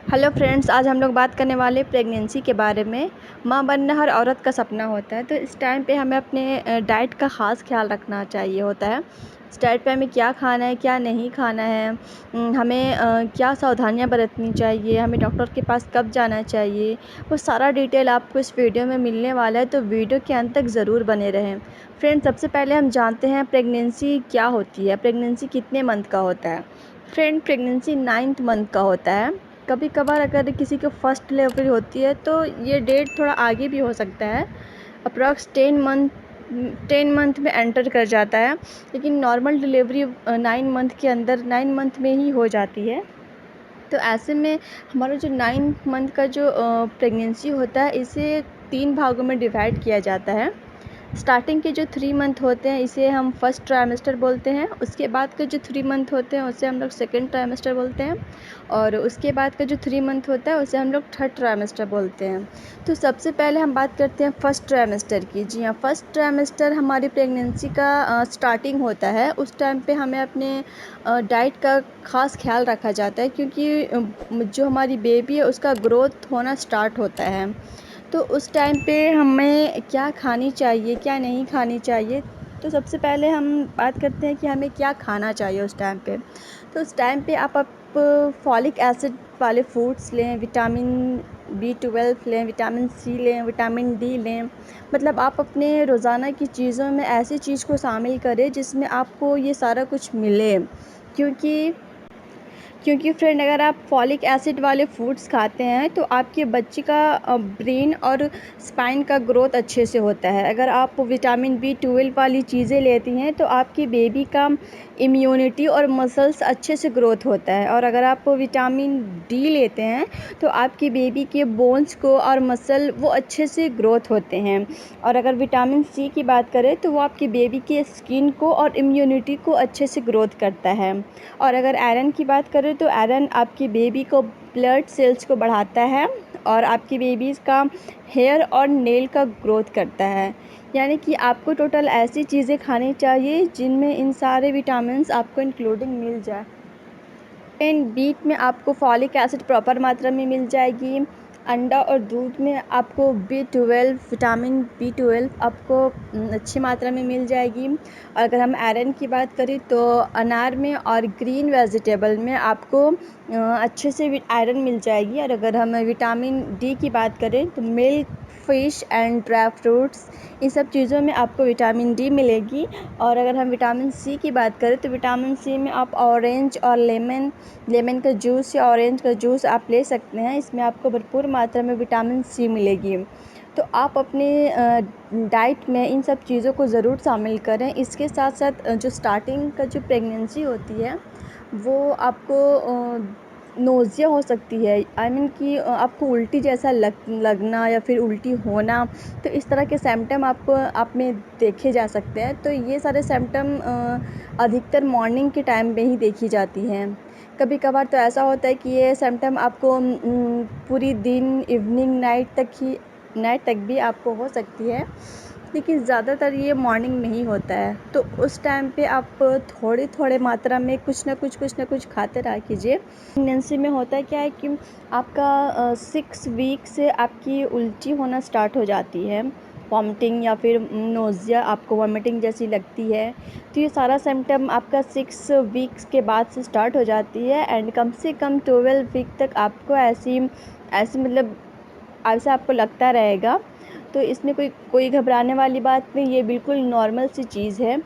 Hello friends, आज हम लोग बात करने वाले प्रेगनेंसी के बारे में। माँ बनना हर औरत का सपना होता है, तो इस टाइम पे हमें अपने डाइट का ख़ास ख्याल रखना चाहिए होता है। इस डाइट पे हमें क्या खाना है, क्या नहीं खाना है, हमें क्या सावधानियाँ बरतनी चाहिए, हमें डॉक्टर के पास कब जाना चाहिए, वो सारा डिटेल आपको इस वीडियो में मिलने वाला है, तो वीडियो के अंत तक ज़रूर बने रहें। फ्रेंड्स, सबसे पहले हम जानते हैं प्रेगनेंसी क्या होती है, प्रेगनेंसी कितने मंथ का होता है। फ्रेंड, प्रेगनेंसी 9th मंथ का होता है। कभी कभार अगर किसी को फर्स्ट डिलीवरी होती है तो ये डेट थोड़ा आगे भी हो सकता है, अप्रॉक्स 10 मंथ में एंटर कर जाता है, लेकिन नॉर्मल डिलीवरी 9 मंथ के अंदर 9 मंथ में ही हो जाती है। तो ऐसे में हमारा जो 9 मंथ का जो प्रेगनेंसी होता है, इसे 3 भागों में डिवाइड किया जाता है। स्टार्टिंग के जो 3 मंथ होते हैं इसे हम फर्स्ट ट्राइमेस्टर बोलते हैं, उसके बाद के जो 3 मंथ होते हैं उसे हम लोग सेकेंड ट्राइमेस्टर बोलते हैं, और उसके बाद का जो 3 मंथ होता है उसे हम लोग थर्ड ट्राइमेस्टर बोलते हैं। तो सबसे पहले हम बात करते हैं फर्स्ट ट्राइमेस्टर की। जी हाँ, फर्स्ट ट्राइमेस्टर हमारी प्रेगनेंसी का स्टार्टिंग होता है। उस टाइम पे हमें अपने डाइट का ख़ास ख्याल रखा जाता है, क्योंकि जो हमारी बेबी है उसका ग्रोथ होना स्टार्ट होता है। तो उस टाइम पे हमें क्या खानी चाहिए, क्या नहीं खानी चाहिए। तो सबसे पहले हम बात करते हैं कि हमें क्या खाना चाहिए उस टाइम पे। तो उस टाइम पे आप फॉलिक एसिड वाले फूड्स लें, विटामिन B12 लें, विटामिन C लें, विटामिन D लें। मतलब आप अपने रोज़ाना की चीज़ों में ऐसी चीज़ को शामिल करें जिसमें आपको ये सारा कुछ मिले, क्योंकि फ्रेंड, अगर आप फॉलिक एसिड वाले फूड्स खाते हैं तो आपके बच्चे का ब्रेन और स्पाइन का ग्रोथ अच्छे से होता है। अगर आप विटामिन B12 वाली चीज़ें लेती हैं तो आपकी बेबी का इम्यूनिटी और मसल्स अच्छे से ग्रोथ होता है। और अगर आप विटामिन D लेते हैं तो आपकी बेबी के बोन्स को और मसल वो अच्छे से ग्रोथ होते हैं। और अगर विटामिन C की बात करें तो वो आपकी बेबी के स्किन को और इम्यूनिटी को अच्छे से ग्रोथ करता है। और अगर आयरन की बात करें तो आयरन आपकी बेबी को ब्लड सेल्स को बढ़ाता है और आपकी बेबीज़ का हेयर और नेल का ग्रोथ करता है। यानी कि आपको टोटल ऐसी चीज़ें खानी चाहिए जिनमें इन सारे विटामिन्स आपको इंक्लूडिंग मिल जाए। बीट में आपको फॉलिक एसिड प्रॉपर मात्रा में मिल जाएगी। अंडा और दूध में आपको B12 विटामिन B12 आपको अच्छी मात्रा में मिल जाएगी। और अगर हम आयरन की बात करें तो अनार में और ग्रीन वेजिटेबल में आपको अच्छे से आयरन मिल जाएगी। और अगर हम विटामिन D की बात करें तो milk, fish and dry fruits, इन सब चीज़ों में आपको विटामिन D मिलेगी। और अगर हम विटामिन C की बात करें तो विटामिन C में आप ऑरेंज और लेमन का जूस या ऑरेंज का जूस आप ले सकते हैं। इसमें आपको भरपूर मात्रा में विटामिन C मिलेगी। तो आप अपने डाइट में इन सब चीज़ों को ज़रूर शामिल करें। इसके साथ साथ जो स्टार्टिंग का जो प्रेगनेंसी होती है वो आपको नोज़िया हो सकती है, आई मीन कि आपको उल्टी जैसा लगना या फिर उल्टी होना। तो इस तरह के सिम्पटम आपको आप में देखे जा सकते हैं। तो ये सारे सिम्पटम अधिकतर मॉर्निंग के टाइम में ही देखी जाती हैं। कभी कभार तो ऐसा होता है कि ये सिम्पटम आपको पूरी दिन, इवनिंग, नाइट तक भी आपको हो सकती है, लेकिन ज़्यादातर ये मॉर्निंग में ही होता है। तो उस टाइम पे आप थोड़े मात्रा में कुछ ना कुछ खाते रहा कीजिए। प्रेगनेंसी में होता है क्या है कि आपका 6 वीक से आपकी उल्टी होना स्टार्ट हो जाती है, वॉमिटिंग या फिर नोज़िया, आपको वॉमिटिंग जैसी लगती है। तो ये सारा सिम्पटम आपका 6 वीक्स के बाद से स्टार्ट हो जाती है, एंड कम से कम 12 वीक तक आपको ऐसी मतलब ऐसा आपको लगता रहेगा। तो इसमें कोई घबराने वाली बात नहीं, ये बिल्कुल नॉर्मल सी चीज़ है।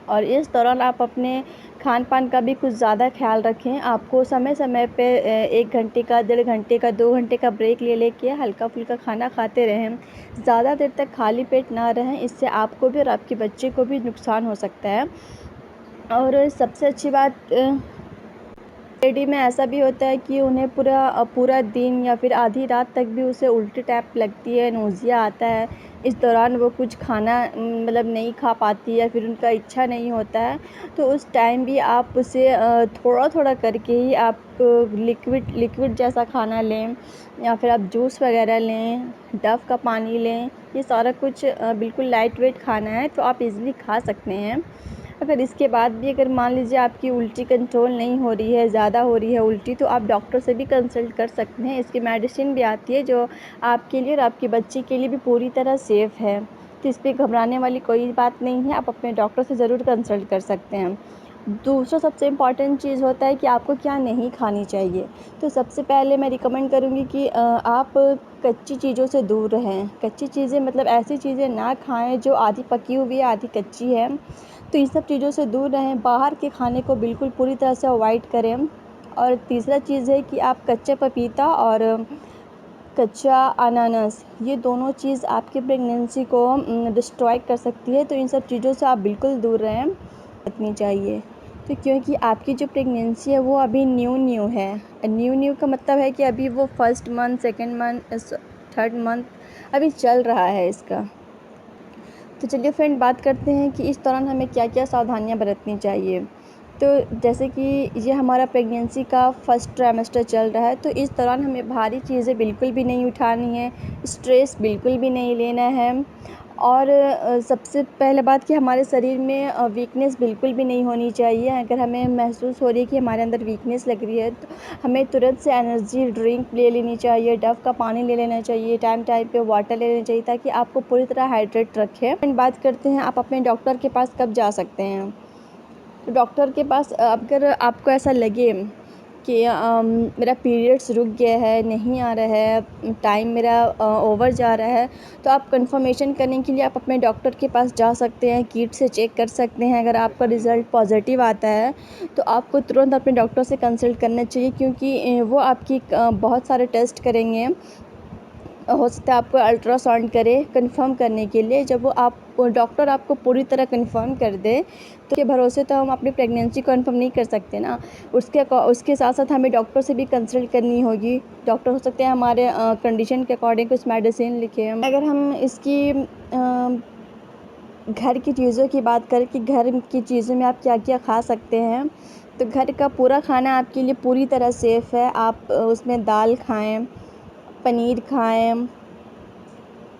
और इस दौरान आप अपने खान पान का भी कुछ ज़्यादा ख्याल रखें। आपको समय समय पे 1 घंटे का, 1.5 घंटे का, 2 घंटे का ब्रेक ले के हल्का फुल्का खाना खाते रहें। ज़्यादा देर तक खाली पेट ना रहें, इससे आपको भी और आपके बच्चे को भी नुकसान हो सकता है। और सबसे अच्छी बात, लेडी में ऐसा भी होता है कि उन्हें पूरा दिन या फिर आधी रात तक भी उसे उल्टी टाइप लगती है, नोज़िया आता है। इस दौरान वो कुछ खाना मतलब नहीं खा पाती या फिर उनका इच्छा नहीं होता है। तो उस टाइम भी आप उसे थोड़ा थोड़ा करके ही आप लिक्विड जैसा खाना लें, या फिर आप जूस वगैरह लें, डव का पानी लें। ये सारा कुछ बिल्कुल लाइट वेट खाना है, तो आप इज़िली खा सकते हैं। अगर इसके बाद भी अगर मान लीजिए आपकी उल्टी कंट्रोल नहीं हो रही है, ज़्यादा हो रही है उल्टी, तो आप डॉक्टर से भी कंसल्ट कर सकते हैं। इसकी मेडिसिन भी आती है जो आपके लिए और आपके बच्चे के लिए भी पूरी तरह सेफ़ है, तो इस पे घबराने वाली कोई बात नहीं है। आप अपने डॉक्टर से ज़रूर कंसल्ट कर सकते हैं। दूसरा सबसे इम्पॉर्टेंट चीज़ होता है कि आपको क्या नहीं खानी चाहिए। तो सबसे पहले मैं रिकमेंड करूँगी कि आप कच्ची चीज़ों से दूर रहें। कच्ची चीज़ें मतलब ऐसी चीज़ें ना खाएँ जो आधी पकी हुई है, आधी कच्ची है। तो इन सब चीज़ों से दूर रहें। बाहर के खाने को बिल्कुल पूरी तरह से अवॉइड करें। और तीसरा चीज़ है कि आप कच्चा पपीता और कच्चा अनानास, ये दोनों चीज़ आपकी प्रेगनेंसी को डिस्ट्रॉय कर सकती है। तो इन सब चीज़ों से आप बिल्कुल दूर रहें, रखनी चाहिए। तो क्योंकि आपकी जो प्रेगनेंसी है वो अभी न्यू है। न्यू का मतलब है कि अभी वो first month, second month, third month अभी चल रहा है इसका। तो चलिए फ्रेंड, बात करते हैं कि इस दौरान हमें क्या क्या सावधानियां बरतनी चाहिए। तो जैसे कि ये हमारा प्रेगनेंसी का फर्स्ट ट्राइमेस्टर चल रहा है, तो इस दौरान हमें भारी चीज़ें बिल्कुल भी नहीं उठानी है, स्ट्रेस बिल्कुल भी नहीं लेना है। और सबसे पहले बात कि हमारे शरीर में वीकनेस बिल्कुल भी नहीं होनी चाहिए। अगर हमें महसूस हो रही है कि हमारे अंदर वीकनेस लग रही है, तो हमें तुरंत से एनर्जी ड्रिंक ले लेनी चाहिए, डव का पानी ले लेना चाहिए, टाइम टाइम पे वाटर ले लेना चाहिए, ताकि आपको पूरी तरह हाइड्रेट रखे। बात करते हैं आप अपने डॉक्टर के पास कब जा सकते हैं। तो डॉक्टर के पास अगर आपको ऐसा लगे कि मेरा पीरियड्स रुक गया है, नहीं आ रहा है, टाइम मेरा ओवर जा रहा है, तो आप कंफर्मेशन करने के लिए आप अपने डॉक्टर के पास जा सकते हैं, किट से चेक कर सकते हैं। अगर आपका रिज़ल्ट पॉजिटिव आता है तो आपको तुरंत अपने डॉक्टर से कंसल्ट करना चाहिए, क्योंकि वो आपकी बहुत सारे टेस्ट करेंगे। हो सकता है आपको अल्ट्रासाउंड करे कंफर्म करने के लिए। जब वो डॉक्टर आपको पूरी तरह कंफर्म कर दे, तो के भरोसे तो हम अपनी प्रेगनेंसी कंफर्म नहीं कर सकते ना। उसके साथ साथ हमें डॉक्टर से भी कंसल्ट करनी होगी। डॉक्टर हो सकते हैं हमारे कंडीशन के अकॉर्डिंग कुछ मेडिसिन लिखे। अगर हम इसकी घर की चीज़ों की बात करें कि घर की चीज़ों में आप क्या क्या खा सकते हैं, तो घर का पूरा खाना आपके लिए पूरी तरह सेफ़ है। आप उसमें दाल खाएँ, पनीर खाएँ,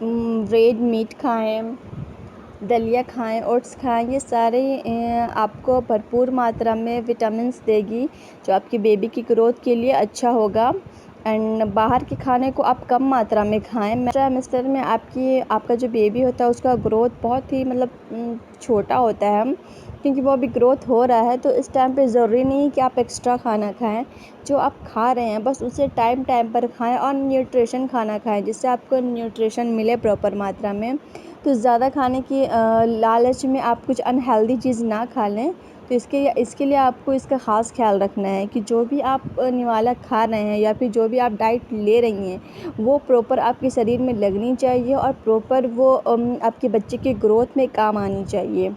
रेड मीट खाएँ, दलिया खाएँ, ओट्स खाएँ। ये सारे आपको भरपूर मात्रा में विटामिन्स देगी, जो आपकी बेबी की ग्रोथ के लिए अच्छा होगा। एंड बाहर के खाने को आप कम मात्रा में खाएँ। ट्राइमेस्टर में आपका जो बेबी होता है उसका ग्रोथ बहुत ही मतलब छोटा होता है, क्योंकि वो अभी ग्रोथ हो रहा है। तो इस टाइम पे ज़रूरी नहीं कि आप एक्स्ट्रा खाना खाएं। जो आप खा रहे हैं बस उसे टाइम टाइम पर खाएं और न्यूट्रिशन खाना खाएं, जिससे आपको न्यूट्रिशन मिले प्रॉपर मात्रा में। तो ज़्यादा खाने की लालच में आप कुछ अनहेल्दी चीज़ ना खा लें। तो इसके लिए आपको इसका ख़ास ख्याल रखना है कि जो भी आप निवाला खा रहे हैं या फिर जो भी आप डाइट ले रही हैं, वो प्रॉपर आपके शरीर में लगनी चाहिए और प्रॉपर वो आपके बच्चे की ग्रोथ में काम आनी चाहिए।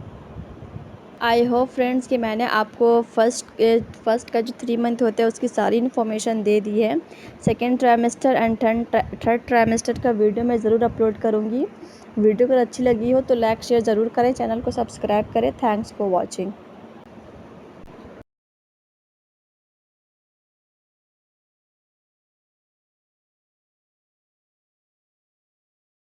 आई होप फ्रेंड्स कि मैंने आपको फर्स्ट का जो 3 मंथ होता है उसकी सारी इन्फॉर्मेशन दे दी है। Second trimester and third trimester का वीडियो मैं ज़रूर अपलोड करूँगी। वीडियो अगर अच्छी लगी हो तो लाइक शेयर ज़रूर करें, चैनल को सब्सक्राइब करें। Thanks for watching.